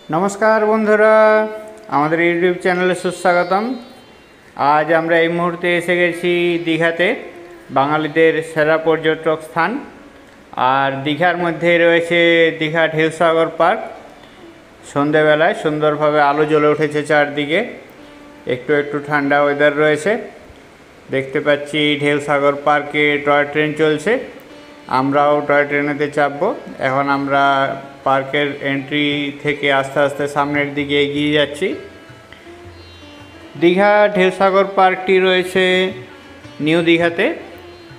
नमस्कार बंधुरा आमादेर यूट्यूब चैनेले सुस्वागतम। आज आमरा এই মুহূর্তে এসে গেছি দীঘাতে, বাঙালিদের সেরা পর্যটক স্থান। আর দীঘার মধ্যে রয়েছে দীঘা ঢেউসাগর পার্ক। সন্ধ্যাবেলায় সুন্দরভাবে আলো জ্বলে উঠেছে চারদিকে, একটু একটু ঠান্ডা ওয়েদার রয়েছে। দেখতে পাচ্ছি ঢেউসাগর পার্কে টয় ট্রেন চলছে, আমরাও টয় ট্রেনেতে চাপবো। এখন আমরা পার্কের এন্ট্রি থেকে আস্তে আস্তে সামনের দিকে এগিয়ে যাচ্ছি। দীঘা ঢেউসাগর পার্কটি রয়েছে নিউ দীঘাতে।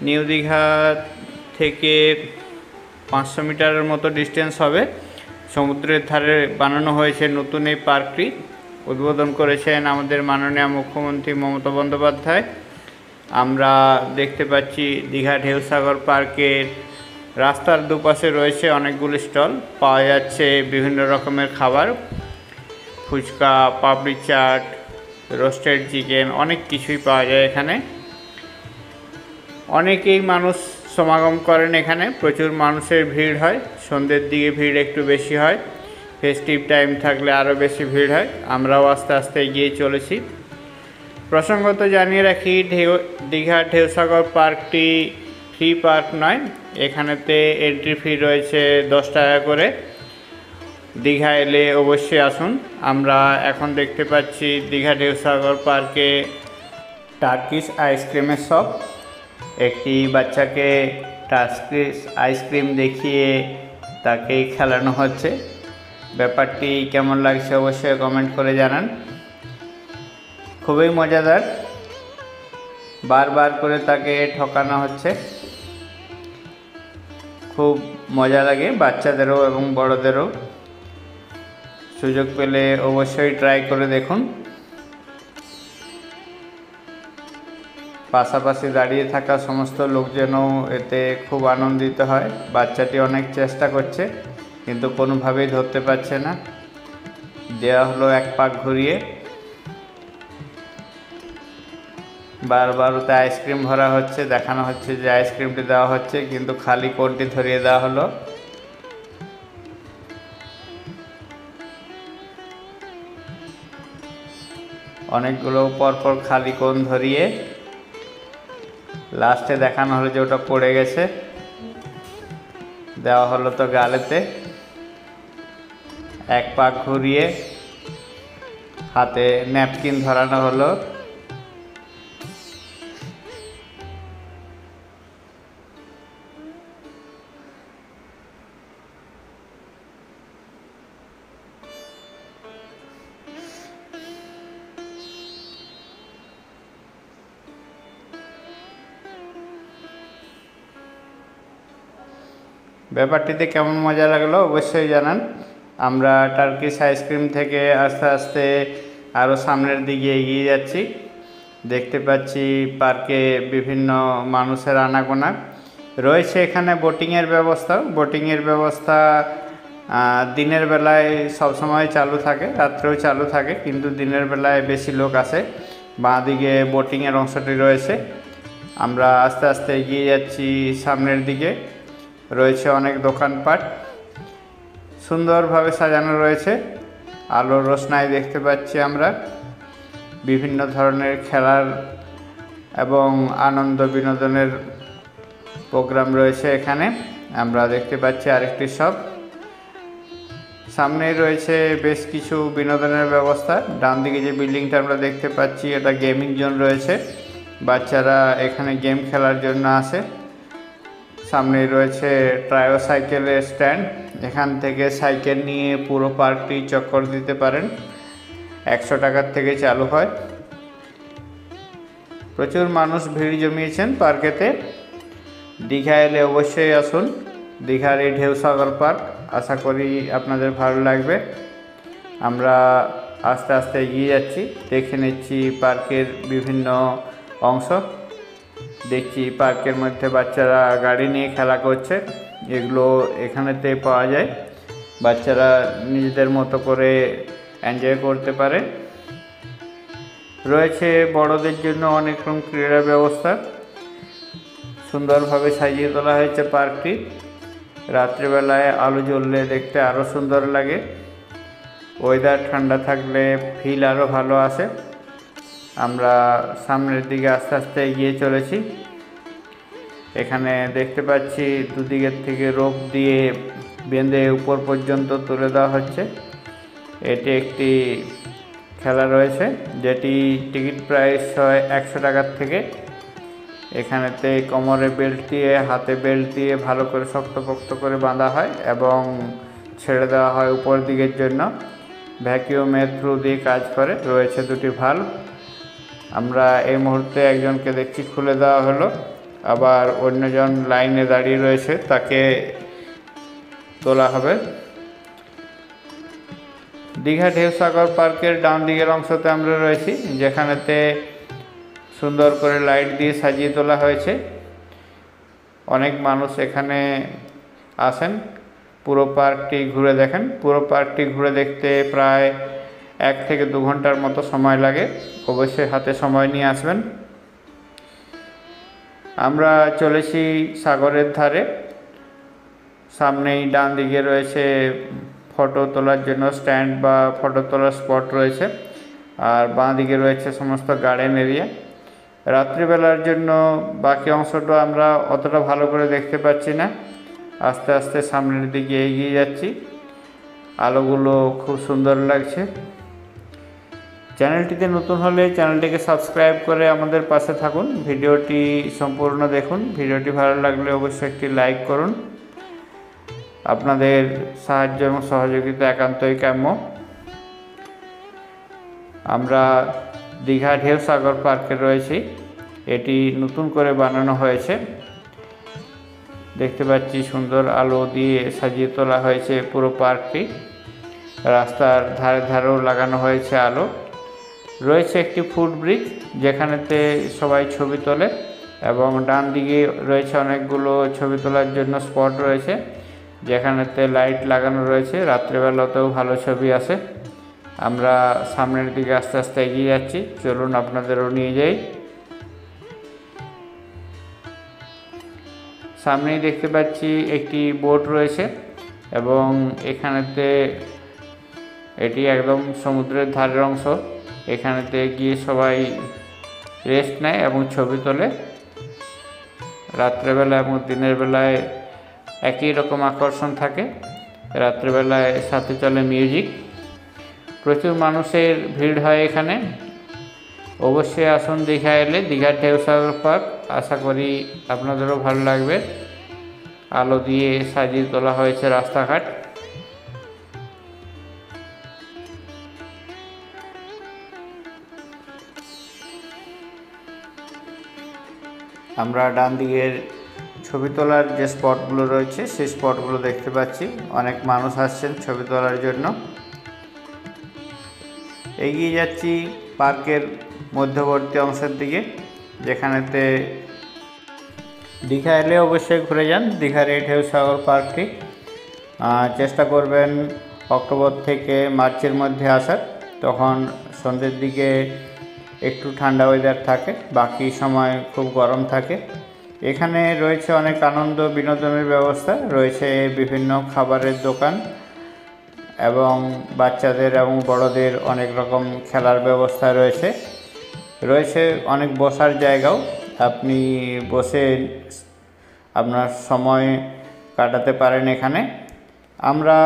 নিউ দীঘা থেকে 500 মিটারের মতো ডিস্টেন্স হবে। সমুদ্রের ধারে বানানো হয়েছে নতুন এই পার্কটি। উদ্বোধন করেছেন আমাদের মাননীয় মুখ্যমন্ত্রী মমতা বন্দ্যোপাধ্যায়। আমরা দেখতে পাচ্ছি দীঘা ঢেউসাগর পার্কের রাস্তার দুপাশে রয়েছে অনেকগুলো স্টল, পাওয়া যাচ্ছে বিভিন্ন রকমের খাবার, ফুচকা, পাপড়ি চাট, রোস্টেড চিকেন, অনেক কিছুই পাওয়া যায় এখানে। অনেকেই মানুষ সমাগম করেন এখানে, প্রচুর মানুষের ভিড় হয়। সন্ধ্যের দিকে ভিড় একটু বেশি হয়, ফেস্টিভ টাইম থাকলে আরও বেশি ভিড় হয়। আমরাও আস্তে আস্তে এগিয়ে চলেছি। প্রসঙ্গত জানিয়ে রাখি, দীঘা ঢেউসাগর পার্কটি ফ্রি পার্ক নয়, এখানেতে এন্ট্রি ফি রয়েছে 10 টাকা করে। দীঘা এলে অবশ্যই আসুন। আমরা এখন দেখতে পাচ্ছি দীঘা ঢেউসাগর পার্কে টার্কিশ আইসক্রিমের শপ। একটি বাচ্চাকে টার্কিশ আইসক্রিম দেখিয়ে তাকে খেলানো হচ্ছে। ব্যাপারটি কেমন লাগছে অবশ্যই কমেন্ট করে জানান। খুবই মজাদার, বারবার করে তাকে ঠকানো হচ্ছে। খুব মজা লাগে বাচ্চাদেরও এবং বড়দেরও। সুযোগ পেলে অবশ্যই ট্রাই করে দেখুন। পাশাপাশি দাঁড়িয়ে থাকা সমস্ত লোকজনও এতে খুব আনন্দিত হয়। বাচ্চাটি অনেক চেষ্টা করছে কিন্তু কোনোভাবেই ধরতে পারছে না। দেওয়া হলো এক পাক ঘুরিয়ে, বারবার ওতে আইসক্রিম ভরা হচ্ছে, দেখানো হচ্ছে যে আইসক্রিমটি দেওয়া হচ্ছে, কিন্তু খালি কোনটি ধরিয়ে দেওয়া হলো। অনেকগুলো পরপর খালি কোন ধরিয়ে লাস্টে দেখানো হলো যে ওটা পড়ে গেছে। দেওয়া হলো তো গালেতে, এক পাক ঘুরিয়ে হাতে ন্যাপকিন ধরানো হলো। ব্যাপারটিতে কেমন মজা লাগলো অবশ্যই জানান। আমরা টার্কিশ আইসক্রিম থেকে আস্তে আস্তে আরও সামনের দিকে এগিয়ে যাচ্ছি। দেখতে পাচ্ছি পার্কে বিভিন্ন মানুষের আনাগোনা রয়েছে। এখানে বোটিংয়ের ব্যবস্থা দিনের বেলায় সবসময় চালু থাকে, রাত্রেও চালু থাকে, কিন্তু দিনের বেলায় বেশি লোক আসে। বাঁ দিকে বোটিংয়ের অংশটি রয়েছে। আমরা আস্তে আস্তে এগিয়ে যাচ্ছি সামনের দিকে। রয়েছে অনেক দোকানপাট, সুন্দরভাবে সাজানো রয়েছে। আলোর রোশনাই দেখতে পাচ্ছি আমরা। বিভিন্ন ধরনের খেলার এবং আনন্দ বিনোদনের প্রোগ্রাম রয়েছে এখানে। আমরা দেখতে পাচ্ছি আরেকটি শপ। সামনেই রয়েছে বেশ কিছু বিনোদনের ব্যবস্থা। ডান দিকে যে বিল্ডিংটা আমরা দেখতে পাচ্ছি এটা গেমিং জোন রয়েছে, বাচ্চারা এখানে গেম খেলার জন্য আসে। সামনে রয়েছে ট্রায়ো সাইকেলের স্ট্যান্ড, এখান থেকে সাইকেল নিয়ে পুরো পার্কটি চক্কর দিতে পারেন। 100 টাকার থেকে চালু হয়। প্রচুর মানুষ ভিড় জমিয়েছেন পার্কেতে। দীঘা এলে অবশ্যই আসুন দীঘার এই ঢেউসাগর পার্ক। আশা করি আপনাদের ভালো লাগবে। আমরা আস্তে আস্তে এগিয়ে যাচ্ছি, দেখে নিচ্ছি পার্কের বিভিন্ন অংশ। দেখছি পার্কের মধ্যে বাচ্চারা গাড়ি নিয়ে খেলা করছে, এগুলো এখানেতে পাওয়া যায়। বাচ্চারা নিজেদের মতো করে এনজয় করতে পারে। রয়েছে বড়দের জন্য অনেক রকম ক্রীড়া ব্যবস্থা। সুন্দরভাবে সাজিয়ে তোলা হয়েছে পার্কটি। রাত্রিবেলায় আলো জ্বললে দেখতে আরও সুন্দর লাগে। ওয়েদার ঠান্ডা থাকলে ফিল আরও ভালো আসে। আমরা সামনের দিকে আস্তে আস্তে এগিয়ে চলেছি। এখানে দেখতে পাচ্ছি দুদিকের থেকে রোপ দিয়ে বেঁধে উপর পর্যন্ত তুলে দেওয়া হচ্ছে। এটি একটি খেলা রয়েছে যেটি টিকিট প্রাইস হয় 100 টাকার থেকে। এখানেতে কোমরে বেল্ট দিয়ে হাতে বেল্ট দিয়ে ভালো করে শক্তপোক্ত করে বাঁধা হয় এবং ছেড়ে দেওয়া হয় উপর দিকের জন্য। ভ্যাকিউমের থ্রু দিয়ে কাজ করে। রয়েছে দুটি ভাল্ব। আমরা এই মুহূর্তে একজনকে দেখছি খুলে দেওয়া হলো, আবার অন্যজন লাইনে দাঁড়িয়ে রয়েছে, তাকে তোলা হবে। দীঘা ঢেউসাগর পার্কের ডান দিকের অংশতে আমরা রয়েছি, যেখানেতে সুন্দর করে লাইট দিয়ে সাজিয়ে তোলা হয়েছে। অনেক মানুষ এখানে আসেন পুরো পার্কটি ঘুরে দেখেন। পুরো পার্কটি ঘুরে দেখতে প্রায় 1 থেকে 2 ঘন্টার মতো সময় লাগে। অবশ্যই হাতে সময় নিয়ে আসবেন। আমরা চলেছি সাগরের ধারে। সামনেই ডান দিকে রয়েছে ফটো তোলার জন্য স্ট্যান্ড বা ফটো তোলার স্পট রয়েছে, আর বাঁ দিকে রয়েছে সমস্ত গার্ডেন এরিয়া। রাত্রিবেলার জন্য বাকি অংশটা আমরা অতটা ভালো করে দেখতে পাচ্ছি না। আস্তে আস্তে সামনের দিকে এগিয়ে যাচ্ছি। আলোগুলো খুব সুন্দর লাগছে। চ্যানেলটিতে নতুন হলে চ্যানেলটিকে সাবস্ক্রাইব করে আমাদের পাশে থাকুন। ভিডিওটি সম্পূর্ণ দেখুন। ভিডিওটি ভালো লাগলে অবশ্যই একটি লাইক করুন। আপনাদের সাহায্য এবং সহযোগিতা একান্তই কাম্য। আমরা দীঘা ঢেউসাগর পার্কে রয়েছি। এটি নতুন করে বানানো হয়েছে। দেখতে পাচ্ছি সুন্দর আলো দিয়ে সাজিয়ে তোলা হয়েছে পুরো পার্কটি। রাস্তার ধারে ধারেও লাগানো হয়েছে আলো। রয়েছে একটি ফুটব্রিজ, যেখানেতে সবাই ছবি তোলে, এবং ডান দিকে রয়েছে অনেকগুলো ছবি তোলার জন্য স্পট রয়েছে, যেখানেতে লাইট লাগানো রয়েছে। রাত্রেবেলাতেও ভালো ছবি আসে। আমরা সামনের দিকে আস্তে আস্তে এগিয়ে যাচ্ছি। চলুন আপনাদেরও নিয়ে যাই। সামনেই দেখতে পাচ্ছি একটি বোট রয়েছে, এবং এখানেতে এটি একদম সমুদ্রের ধারের অংশ। এখানেতে গিয়ে সবাই রেস্ট নেয় এবং ছবি তোলে। রাত্রেবেলা এবং দিনের বেলায় একই রকম আকর্ষণ থাকে। রাত্রেবেলায় সাথে চলে মিউজিক। প্রচুর মানুষের ভিড় হয় এখানে। অবশ্যই আসুন দীঘা এলে, দীঘা ঢেউসাগর পার্ক। আশা করি আপনাদেরও ভালো লাগবে। আলো দিয়ে সাজিয়ে তোলা হয়েছে রাস্তাঘাট। আমরা ডান দিকের ছবি তোলার যে স্পটগুলো রয়েছে সেই স্পটগুলো দেখতে পাচ্ছি। অনেক মানুষ আসছেন ছবি তোলার জন্য। এগিয়ে যাচ্ছি পার্কের মধ্যবর্তী অংশের দিকে, যেখানেতে দীঘা এলে অবশ্যই ঘুরে যান দীঘার এই ঢেউসাগর পার্কটি। চেষ্টা করবেন অক্টোবর থেকে মার্চের মধ্যে আসার। তখন সন্ধ্যের দিকে একটু ঠান্ডা ওয়েদার থাকে, বাকি সময় খুব গরম থাকে। এখানে রয়েছে অনেক আনন্দ বিনোদনের ব্যবস্থা, রয়েছে বিভিন্ন খাবারের দোকান, এবং বাচ্চাদের এবং বড়দের অনেক রকম খেলার ব্যবস্থা রয়েছে। রয়েছে অনেক বসার জায়গাও। আপনি বসে আপনার সময় কাটাতে পারেন এখানে। আমরা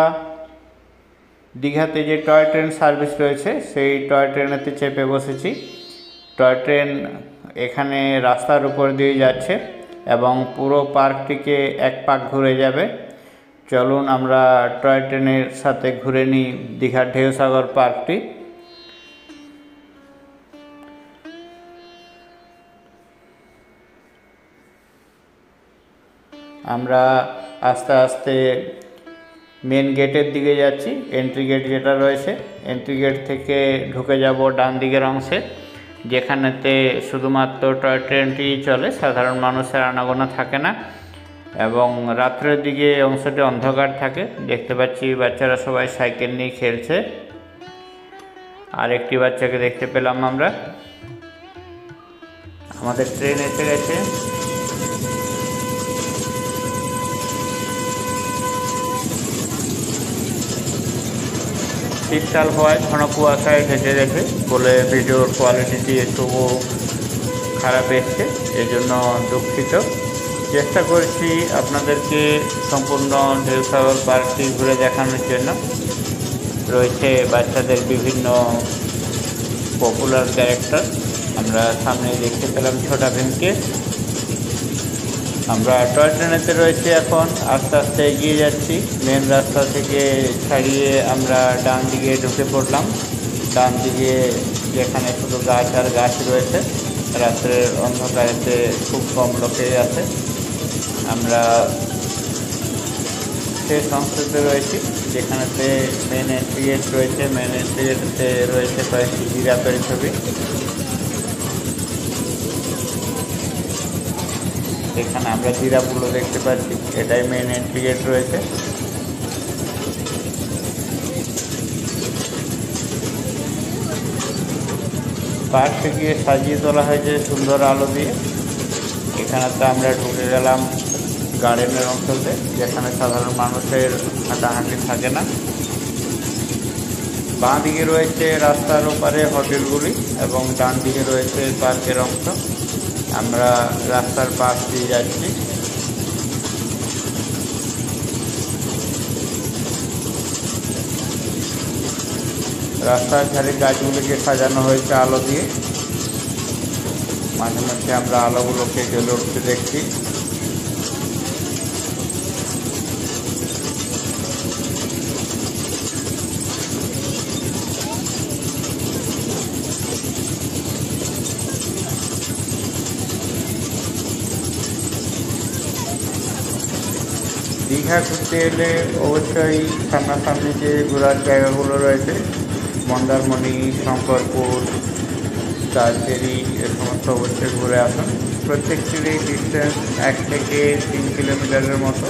দীঘাতে যে টয় ট্রেন সার্ভিস রয়েছে সেই টয় ট্রেনেতে চেপে বসেছি। টয় ট্রেন এখানে রাস্তার উপর দিয়ে যাচ্ছে এবং পুরো পার্কটিকে এক পাক ঘুরে যাবে। চলুন আমরা টয় ট্রেনের সাথে ঘুরে নিই দীঘার ঢেউসাগর পার্কটি। আমরা আস্তে আস্তে মেন গেটের দিকে যাচ্ছি। এন্ট্রি গেট যেটা রয়েছে, এন্ট্রি গেট থেকে ঢুকে যাব ডান দিকের অংশে, যেখানেতে শুধুমাত্র টয় ট্রেনটি চলে, সাধারণ মানুষের আনাগোনা থাকে না, এবং রাত্রের দিকে অংশটি অন্ধকার থাকে। দেখতে পাচ্ছি বাচ্চারা সবাই সাইকেল নিয়ে খেলছে। আর একটি বাচ্চাকে দেখতে পেলাম আমরা। আমাদের ট্রেন এসে গেছে। শীতকাল হওয়ায় ঘন কুয়াশায় ঢেকে গেছে বলে ভিডিওর কোয়ালিটিটি একটু খারাপ এসছে, এজন্য দুঃখিত। চেষ্টা করছি আপনাদেরকে সম্পূর্ণ ঢেউসাগর পার্কটি ঘুরে দেখানোর জন্য। রয়েছে বাচ্চাদের বিভিন্ন পপুলার ক্যারেক্টার। আমরা সামনে দেখতে পেলাম ছোটা ভীমকে। আমরা টয় ট্রেনেতে রয়েছে এখন, আস্তে আস্তে এগিয়ে যাচ্ছি। মেন রাস্তা থেকে ছাড়িয়ে আমরা ডান দিকে ঢুকে পড়লাম। ডান দিকে যেখানে শুধু গাছ আর গাছ রয়েছে, রাত্রের অন্ধকারেতে খুব কম লোকেই আছে। আমরা শেষ অংশতে রয়েছি যেখানেতে মেন এন্ট্রি গেট রয়েছে। মেন এন্ট্রি গেটে রয়েছে কয়েকটি জিরাফের ছবি। এখানে আমরা জিরাফগুলো দেখতে পাচ্ছি, এটাই মেন এন্ট্রি গেট রয়েছে। পার্কটি গিয়ে সাজিয়ে তোলা হয়েছে সুন্দর আলো দিয়ে। এখানেতে আমরা ঢুকে গেলাম গার্ডেনের অংশতে, যেখানে সাধারণ মানুষের হাঁটাহাঁটি থাকে না। বাঁ দিকে রয়েছে রাস্তার ওপারে হোটেলগুলি এবং ডান দিকে রয়েছে পার্কের অংশ। আমরা রাস্তার পাশ দিয়ে যাচ্ছি। রাস্তার ধারে গাছগুলিকে সাজানো হয়েছে আলো দিয়ে। মাঝে মধ্যে আমরা আলোগুলোকে জ্বলে উঠতে দেখছি। দীঘা ঘুরতে এলে অবশ্যই সামনাসামনি যে ঘোরার জায়গাগুলো রয়েছে, মন্দারমণি, শঙ্করপুর, তালচেরি, এ সমস্ত অবশ্যই ঘুরে আসুন। প্রত্যেকটিরই ডিস্টেন্স 1 থেকে 3 কিলোমিটারের মতো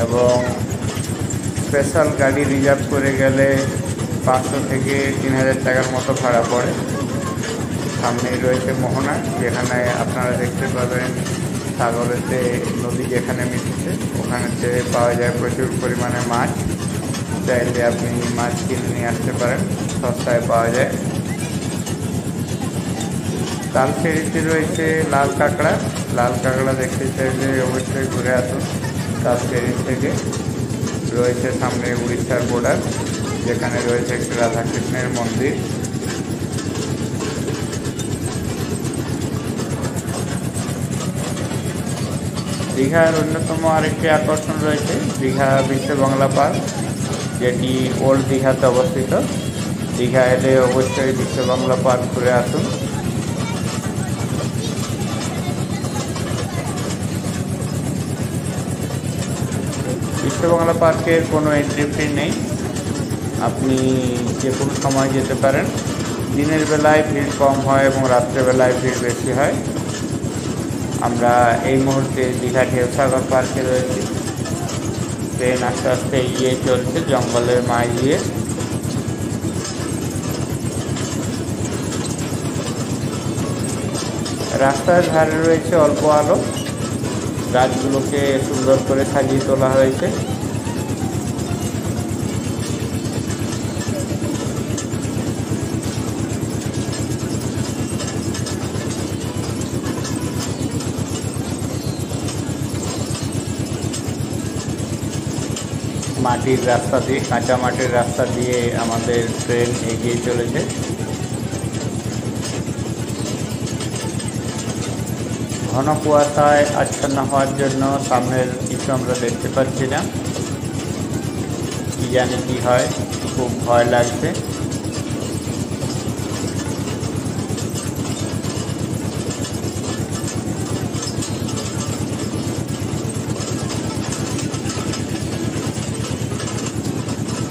এবং স্পেশাল গাড়ি রিজার্ভ করে গেলে 500 থেকে 3000 টাকার মতো ভাড়া পড়ে। সামনেই রয়েছে মোহনা, যেখানে আপনারা দেখতে পাবেন সাগরেতে নদী যেখানে মিশছে, ওখানেতে পাওয়া যায় প্রচুর পরিমাণে মাছ। চাইলে আপনি মাছ কিনে নিয়ে আসতে পারেন, সস্তায় পাওয়া যায়। তালচেরিতে রয়েছে লাল কাঁকড়া। লাল কাঁকড়া দেখতে চাইলে অবশ্যই ঘুরে আসুন তালচেরি থেকে। রয়েছে সামনে উড়িষ্যার বর্ডার, যেখানে রয়েছে একটি রাধাকৃষ্ণের মন্দির। দীঘার অন্যতম আরেকটি আকর্ষণ রয়েছে দীঘা বিশ্ব বাংলা পার্ক, যেটি ওল্ড দীঘাতে অবস্থিত। দীঘা এলে অবশ্যই বিশ্ব বাংলা পার্ক ঘুরে আসুন। বিশ্ব বাংলা পার্কের কোনো এন্ট্রি ফি নেই, আপনি যে কোনো সময় যেতে পারেন। দিনের বেলায় ভিড় কম হয় এবং রাত্রেবেলায় ভিড় বেশি হয়। আমরা এই মুহূর্তে দীঘা ঢেউসাগর পার্কে রয়েছি। ট্রেন আস্তে আস্তে এগিয়ে চলছে জঙ্গলের মাঝ দিয়ে। রাস্তার ধারে রয়েছে অল্প আলো, গাছগুলোকে সুন্দর করে সাজিয়ে তোলা হয়েছে। মাটির রাস্তা দিয়ে, কাঁচা মাটির রাস্তা দিয়ে আমাদের ট্রেন এগিয়ে চলেছে। ঘন কুয়াশায় আচ্ছন্ন হওয়ার জন্য সামনের কিছু আমরা দেখতে পাচ্ছি না। কি জানি কি হয়, খুব ভয় লাগছে।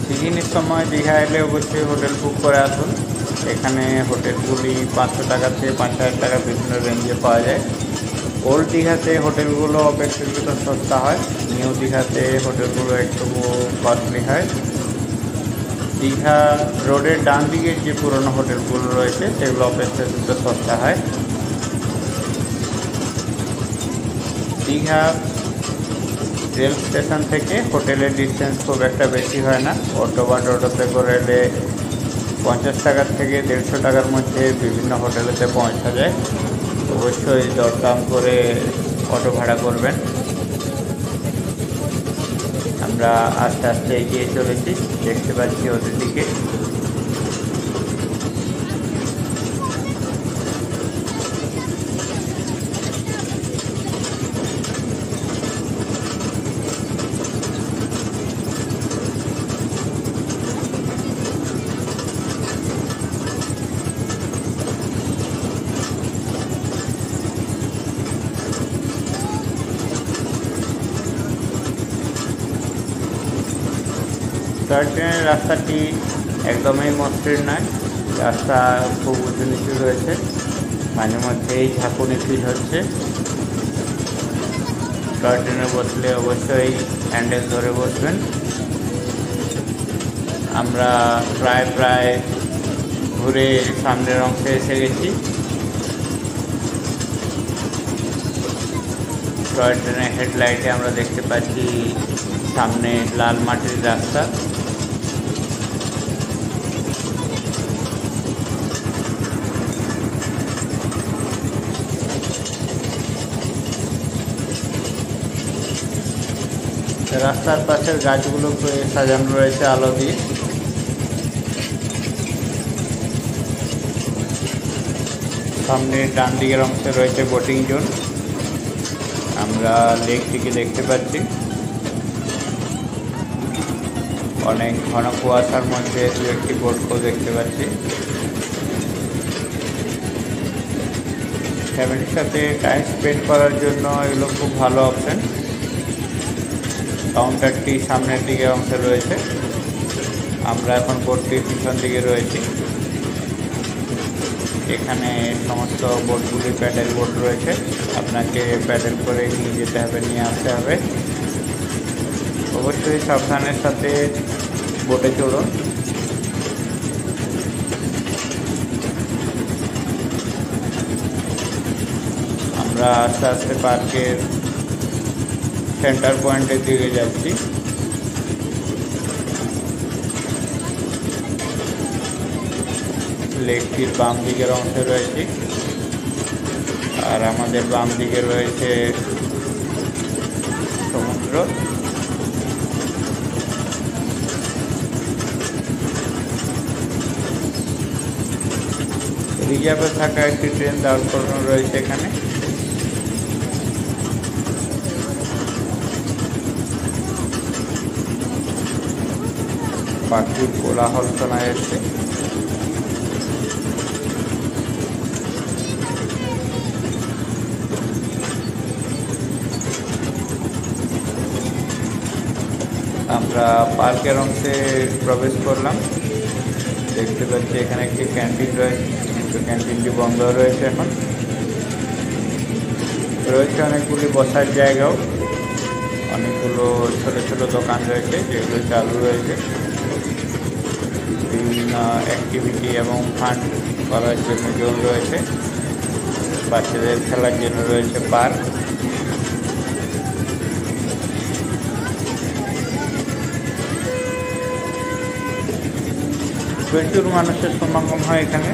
সিজনের সময় দীঘা এলে অবশ্যই হোটেল বুক করে আসুন। এখানে হোটেলগুলি 500 টাকা থেকে 5000 টাকা বিভিন্ন রেঞ্জে পাওয়া যায়। ওল্ড দীঘাতে হোটেলগুলো অপেক্ষাকৃত সস্তা হয়, নিউ দীঘাতে হোটেলগুলো একটু কস্টলি হয়। দীঘা রোডের ডান দিকে যে পুরনো হোটেলগুলো রয়েছে সেগুলো অপেক্ষাকৃত সস্তা হয়। দীঘা রেল স্টেশন থেকে হোটেলের ডিস্টেন্স খুব একটা বেশি হয় না। অটো বা টোটোতে করে এলে 50 টাকার থেকে 150 টাকার মধ্যে বিভিন্ন হোটেলেতে পৌঁছা যায়। অবশ্যই দরদাম করে অটো ভাড়া করবেন। আমরা আস্তে আস্তে এগিয়ে চলেছি, দেখতে পাচ্ছি ওদের দিকে। টয় ট্রেনের রাস্তাটি একদমই মসৃণ নয়, রাস্তা খুব উঁচু নিচু রয়েছে, মাঝে মধ্যেই ঝাঁকুনি ফিল হচ্ছে। টয় ট্রেনে বসলে অবশ্যই হ্যান্ডেল ধরে বসবেন। আমরা প্রায় ঘুরে সামনের অংশে এসে গেছি। টয় ট্রেনের হেডলাইটে আমরা দেখতে পাচ্ছি সামনে লাল মাটির রাস্তা। রাস্তার পাশের গাছগুলো সাজানো রয়েছে আলো দিয়ে। সামনে ডান দিকের অংশে রয়েছে বোটিং জোন। আমরা লেকটিকে দেখতে পাচ্ছি। অনেক ঘন কুয়াশার মধ্যে দু একটি বোটকেও দেখতে পাচ্ছি। ফ্যামিলির সাথে টাইম স্পেন্ড করার জন্য এগুলো খুব ভালো অপশন। কাউন্টারটি সামনের দিকে অংশে রয়েছে। আমরা এখন বোটটির পিছন দিকে রয়েছি। এখানে সমস্ত বোটগুলি প্যাডেল বোট রয়েছে, আপনাকে প্যাডেল করে নিয়ে যেতে হবে, নিয়ে আসতে হবে। অবশ্যই সাবধানের সাথে বোটে চড়ুন। আমরা আস্তে আস্তে পার্কের সেন্টার পয়েন্টের দিকে যাচ্ছি। লেকটির বাম দিকের অংশে রয়েছে, আর আমাদের বাম দিকে রয়েছে সমুদ্র। রিজার্ভে থাকা একটি ট্রেন দাঁড় করানো রয়েছে এখানে। পাখির কোলাহল শোনা যাচ্ছে। আমরা পার্কের অংশে প্রবেশ করলাম। দেখতে পাচ্ছি এখানে একটি ক্যান্টিন রয়েছে, কিন্তু ক্যান্টিনটি বন্ধ রয়েছে এখন। রয়েছে অনেকগুলি বসার জায়গাও, অনেকগুলো ছোট ছোট দোকান রয়েছে যেগুলো চালু রয়েছে। বিভিন্ন অ্যাক্টিভিটি এবং ফান্ড করার জন্য জোন রয়েছে। বাচ্চাদের খেলার জন্য রয়েছে পার্ক। প্রচুর মানুষের সমাগম হয় এখানে।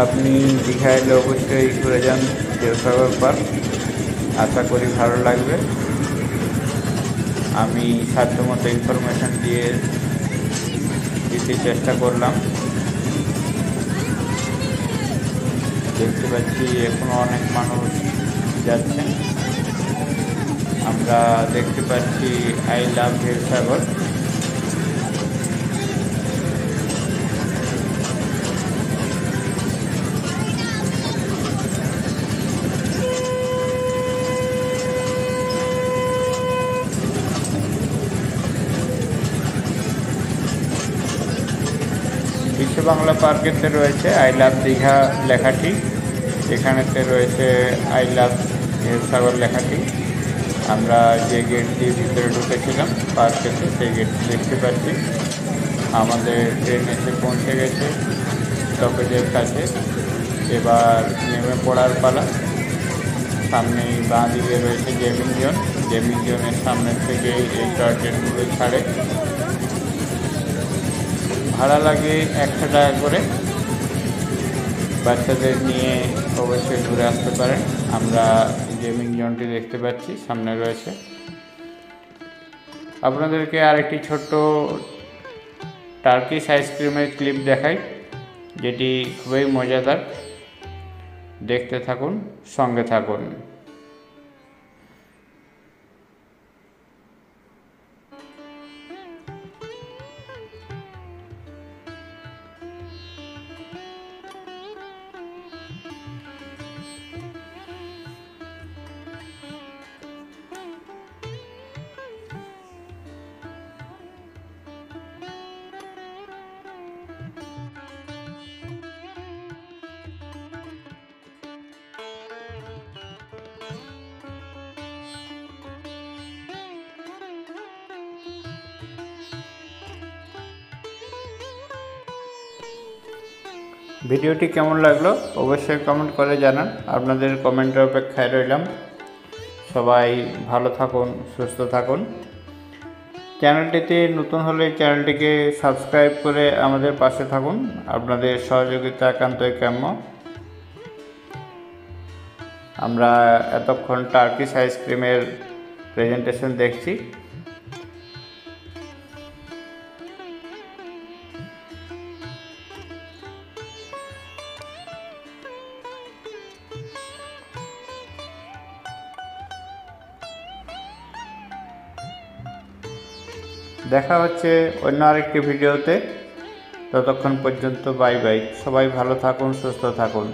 আপনি দীঘা এলে অবশ্যই ঘুরে যান দেবসাগর পার্ক, আশা করি ভালো লাগবে। আমি সাধ্যমতো ইনফরমেশন দিতে চেষ্টা করলাম। দেখতে পাচ্ছি এখনো অনেক মানুষ যাচ্ছেন। আমরা দেখতে পাচ্ছি আই লাভ দেবসাগর। বিশ্ব বাংলা পার্কেতে রয়েছে আই লাভ দীঘা লেখাটি, এখানেতে রয়েছে আই লাভ দেবসাগর লেখাটি। আমরা যে গেট দিয়ে ভিতরে ঢুকেছিলাম পার্কেতে, সেই গেট দেখতে পাচ্ছি। আমাদের ট্রেন এসে পৌঁছে গেছে স্টপেজের কাছে। এবার নেমে পড়ার পালা। সামনেই বাঁ দিকে রয়েছে গেমিং জোন। গেমিং জোনের সামনে থেকে এই টয় ট্রেনগুলো ছাড়ে। ভাড়া লাগে 100 টাকা করে। বাচ্চাদের নিয়ে অবশ্যই ঘুরে আসতে পারেন। আমরা গেমিং জোনটি দেখতে পাচ্ছি সামনে রয়েছে। আপনাদেরকে আরেকটি ছোট্ট টার্কিশ আইসক্রিমের ক্লিপ দেখাই, যেটি খুবই মজাদার। দেখতে থাকুন, সঙ্গে থাকুন। ভিডিওটি কেমন লাগলো অবশ্যই কমেন্ট করে জানান। আপনাদের কমেন্টের অপেক্ষায় রইলাম। সবাই ভালো থাকুন, সুস্থ থাকুন। চ্যানেলটিতে নতুন হলে চ্যানেলটিকে সাবস্ক্রাইব করে আমাদের পাশে থাকুন। আপনাদের সহযোগিতা একান্তই কাম্য। আমরা এতক্ষণ টার্কিশ আইসক্রিমের প্রেজেন্টেশন দেখছি। দেখা হচ্ছে অন্য আরেকটি ভিডিওতে। ততক্ষণ পর্যন্ত বাই বাই। সবাই ভালো থাকুন, সুস্থ থাকুন।